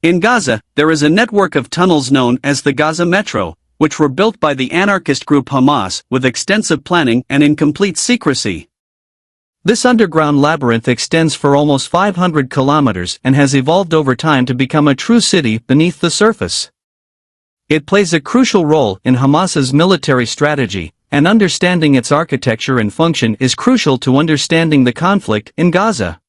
In Gaza, there is a network of tunnels known as the Gaza Metro, which were built by the anarchist group Hamas with extensive planning and in complete secrecy. This underground labyrinth extends for almost 500 kilometers and has evolved over time to become a true city beneath the surface. It plays a crucial role in Hamas's military strategy, and understanding its architecture and function is crucial to understanding the conflict in Gaza.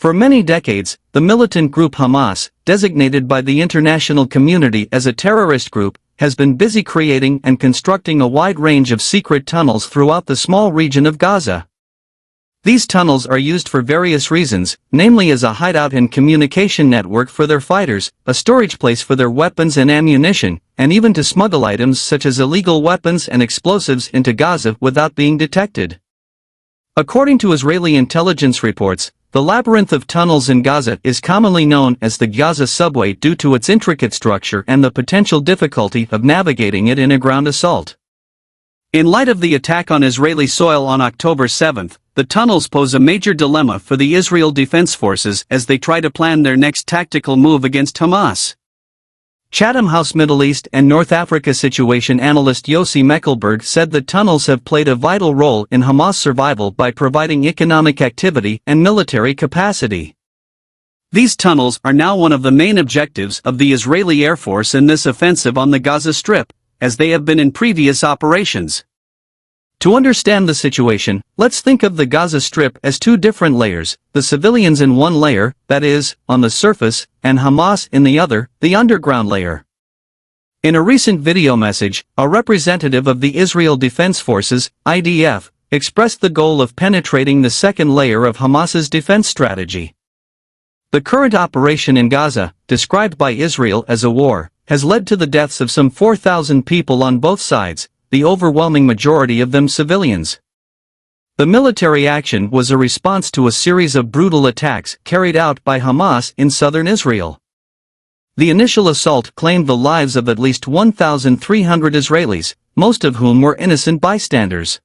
For many decades, the militant group Hamas, designated by the international community as a terrorist group, has been busy creating and constructing a wide range of secret tunnels throughout the small region of Gaza. These tunnels are used for various reasons, namely as a hideout and communication network for their fighters, a storage place for their weapons and ammunition, and even to smuggle items such as illegal weapons and explosives into Gaza without being detected. According to Israeli intelligence reports, the labyrinth of tunnels in Gaza is commonly known as the Gaza subway due to its intricate structure and the potential difficulty of navigating it in a ground assault. In light of the attack on Israeli soil on October 7, the tunnels pose a major dilemma for the Israel Defense Forces as they try to plan their next tactical move against Hamas. Chatham House Middle East and North Africa situation analyst Yossi Meckelberg said the tunnels have played a vital role in Hamas survival by providing economic activity and military capacity. These tunnels are now one of the main objectives of the Israeli Air Force in this offensive on the Gaza Strip, as they have been in previous operations. To understand the situation, let's think of the Gaza Strip as two different layers, the civilians in one layer, that is, on the surface, and Hamas in the other, the underground layer. In a recent video message, a representative of the Israel Defense Forces, IDF, expressed the goal of penetrating the second layer of Hamas's defense strategy. The current operation in Gaza, described by Israel as a war, has led to the deaths of some 4,000 people on both sides, the overwhelming majority of them civilians. The military action was a response to a series of brutal attacks carried out by Hamas in southern Israel. The initial assault claimed the lives of at least 1,300 Israelis, most of whom were innocent bystanders.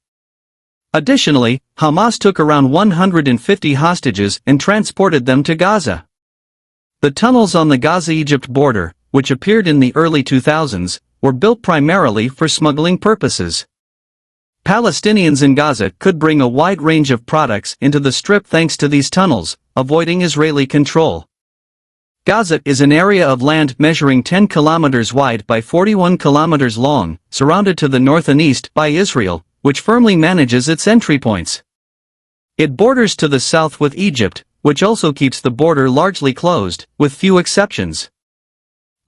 Additionally, Hamas took around 150 hostages and transported them to Gaza. The tunnels on the Gaza-Egypt border, which appeared in the early 2000s, were built primarily for smuggling purposes. Palestinians in Gaza could bring a wide range of products into the Strip thanks to these tunnels, avoiding Israeli control. Gaza is an area of land measuring 10 kilometers wide by 41 kilometers long, surrounded to the north and east by Israel, which firmly manages its entry points. It borders to the south with Egypt, which also keeps the border largely closed, with few exceptions.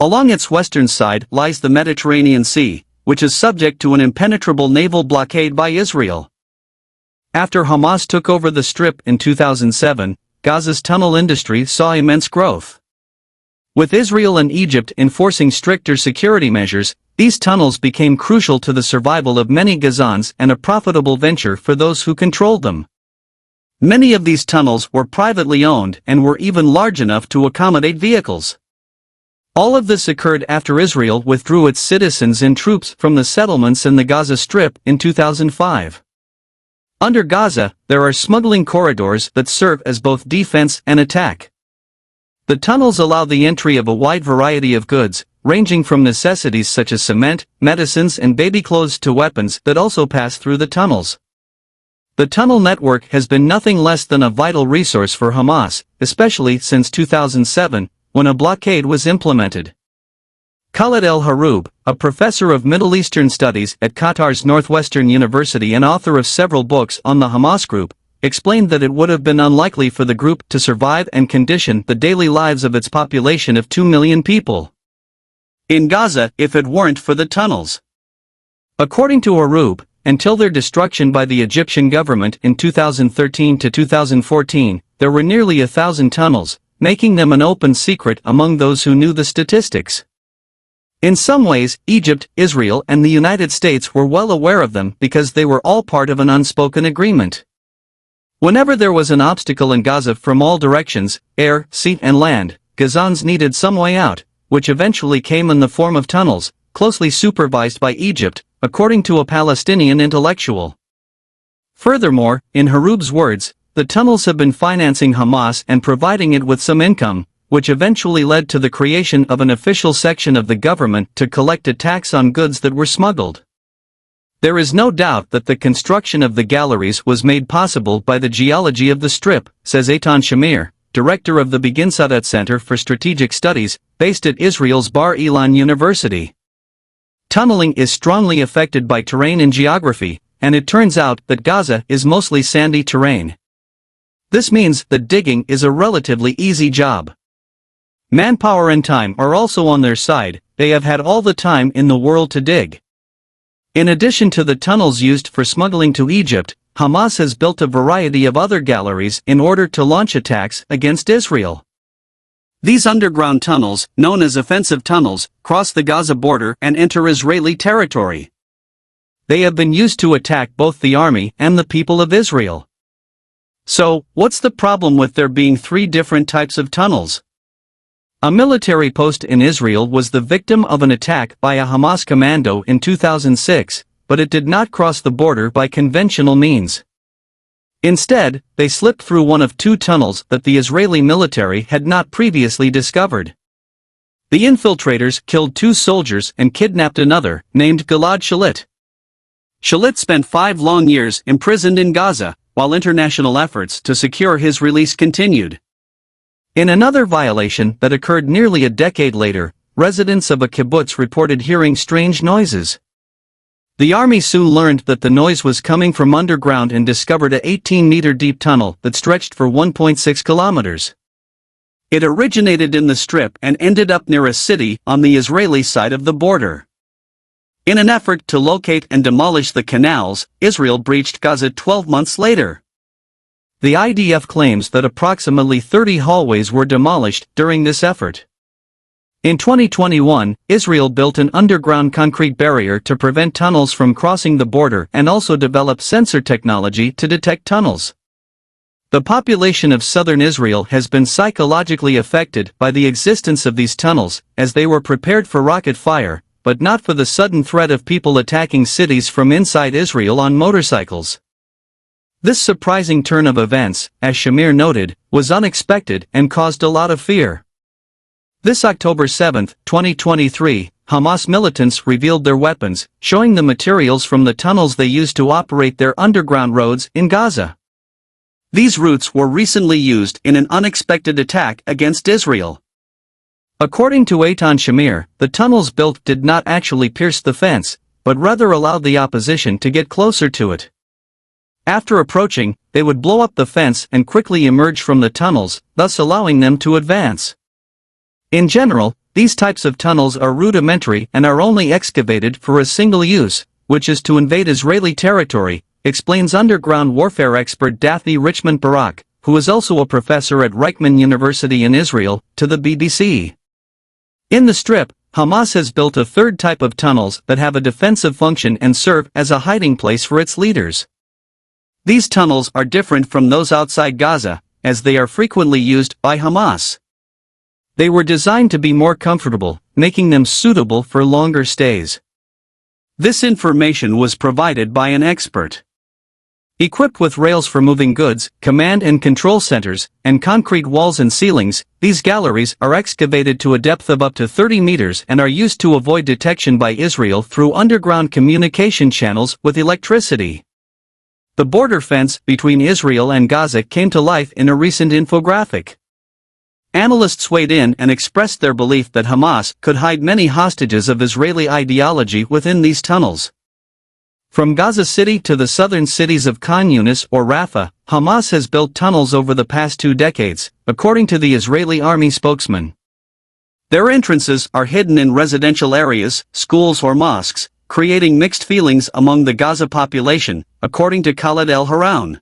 Along its western side lies the Mediterranean Sea, which is subject to an impenetrable naval blockade by Israel. After Hamas took over the Strip in 2007, Gaza's tunnel industry saw immense growth. With Israel and Egypt enforcing stricter security measures, these tunnels became crucial to the survival of many Gazans and a profitable venture for those who controlled them. Many of these tunnels were privately owned and were even large enough to accommodate vehicles. All of this occurred after Israel withdrew its citizens and troops from the settlements in the Gaza Strip in 2005. Under Gaza, there are smuggling corridors that serve as both defense and attack. The tunnels allow the entry of a wide variety of goods, ranging from necessities such as cement, medicines and baby clothes to weapons that also pass through the tunnels. The tunnel network has been nothing less than a vital resource for Hamas, especially since 2007, when a blockade was implemented. Khaled El-Haroub, a professor of Middle Eastern Studies at Qatar's Northwestern University and author of several books on the Hamas group, explained that it would have been unlikely for the group to survive and condition the daily lives of its population of 2 million people in Gaza if it weren't for the tunnels. According to Haroub, until their destruction by the Egyptian government in 2013 to 2014, there were nearly 1,000 tunnels, making them an open secret among those who knew the statistics. In some ways, Egypt, Israel and the United States were well aware of them because they were all part of an unspoken agreement. Whenever there was an obstacle in Gaza from all directions, air, sea and land, Gazans needed some way out, which eventually came in the form of tunnels, closely supervised by Egypt, according to a Palestinian intellectual. Furthermore, in Haroub's words, the tunnels have been financing Hamas and providing it with some income, which eventually led to the creation of an official section of the government to collect a tax on goods that were smuggled. There is no doubt that the construction of the galleries was made possible by the geology of the Strip, says Eitan Shamir, director of the Beginsadat Center for Strategic Studies, based at Israel's Bar Ilan University. Tunneling is strongly affected by terrain and geography, and it turns out that Gaza is mostly sandy terrain. This means that digging is a relatively easy job. Manpower and time are also on their side. They have had all the time in the world to dig. In addition to the tunnels used for smuggling to Egypt, Hamas has built a variety of other galleries in order to launch attacks against Israel. These underground tunnels, known as offensive tunnels, cross the Gaza border and enter Israeli territory. They have been used to attack both the army and the people of Israel. So, what's the problem with there being three different types of tunnels? A military post in Israel was the victim of an attack by a Hamas commando in 2006, but it did not cross the border by conventional means. Instead, they slipped through one of two tunnels that the Israeli military had not previously discovered. The infiltrators killed 2 soldiers and kidnapped another, named Gilad Shalit. Shalit spent 5 long years imprisoned in Gaza, while international efforts to secure his release continued. In another violation that occurred nearly a decade later, residents of a kibbutz reported hearing strange noises. The army soon learned that the noise was coming from underground and discovered a 18-meter deep tunnel that stretched for 1.6 kilometers. It originated in the Strip and ended up near a city on the Israeli side of the border. In an effort to locate and demolish the canals, Israel breached Gaza 12 months later. The IDF claims that approximately 30 hallways were demolished during this effort. In 2021, Israel built an underground concrete barrier to prevent tunnels from crossing the border and also developed sensor technology to detect tunnels. The population of southern Israel has been psychologically affected by the existence of these tunnels, as they were prepared for rocket fire, but not for the sudden threat of people attacking cities from inside Israel on motorcycles. This surprising turn of events, as Shamir noted, was unexpected and caused a lot of fear. This October 7, 2023, Hamas militants revealed their weapons, showing the materials from the tunnels they used to operate their underground roads in Gaza. These routes were recently used in an unexpected attack against Israel. According to Eitan Shamir, the tunnels built did not actually pierce the fence, but rather allowed the opposition to get closer to it. After approaching, they would blow up the fence and quickly emerge from the tunnels, thus allowing them to advance. In general, these types of tunnels are rudimentary and are only excavated for a single use, which is to invade Israeli territory, explains underground warfare expert Daphne Richmond Barak, who is also a professor at Reichman University in Israel, to the BBC. In the Strip, Hamas has built a third type of tunnels that have a defensive function and serve as a hiding place for its leaders. These tunnels are different from those outside Gaza, as they are frequently used by Hamas. They were designed to be more comfortable, making them suitable for longer stays. This information was provided by an expert. Equipped with rails for moving goods, command and control centers, and concrete walls and ceilings, these galleries are excavated to a depth of up to 30 meters and are used to avoid detection by Israel through underground communication channels with electricity. The border fence between Israel and Gaza came to life in a recent infographic. Analysts weighed in and expressed their belief that Hamas could hide many hostages of Israeli ideology within these tunnels. From Gaza City to the southern cities of Khan Yunis or Rafah, Hamas has built tunnels over the past 2 decades, according to the Israeli army spokesman. Their entrances are hidden in residential areas, schools or mosques, creating mixed feelings among the Gaza population, according to Khaled El-Haroun.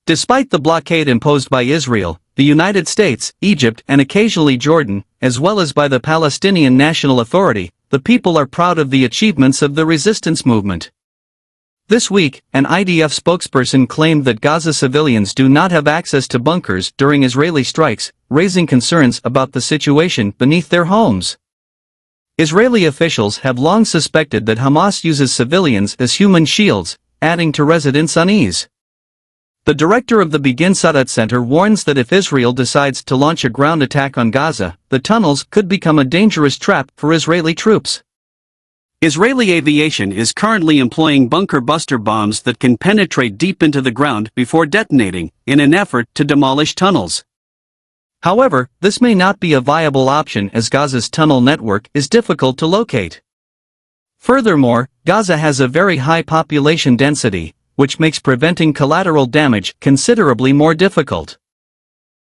Despite the blockade imposed by Israel, the United States, Egypt and occasionally Jordan, as well as by the Palestinian National Authority, the people are proud of the achievements of the resistance movement. This week, an IDF spokesperson claimed that Gaza civilians do not have access to bunkers during Israeli strikes, raising concerns about the situation beneath their homes. Israeli officials have long suspected that Hamas uses civilians as human shields, adding to residents' unease. The director of the Begin Sadat Center warns that if Israel decides to launch a ground attack on Gaza, the tunnels could become a dangerous trap for Israeli troops. Israeli aviation is currently employing bunker-buster bombs that can penetrate deep into the ground before detonating, in an effort to demolish tunnels. However, this may not be a viable option as Gaza's tunnel network is difficult to locate. Furthermore, Gaza has a very high population density, which makes preventing collateral damage considerably more difficult.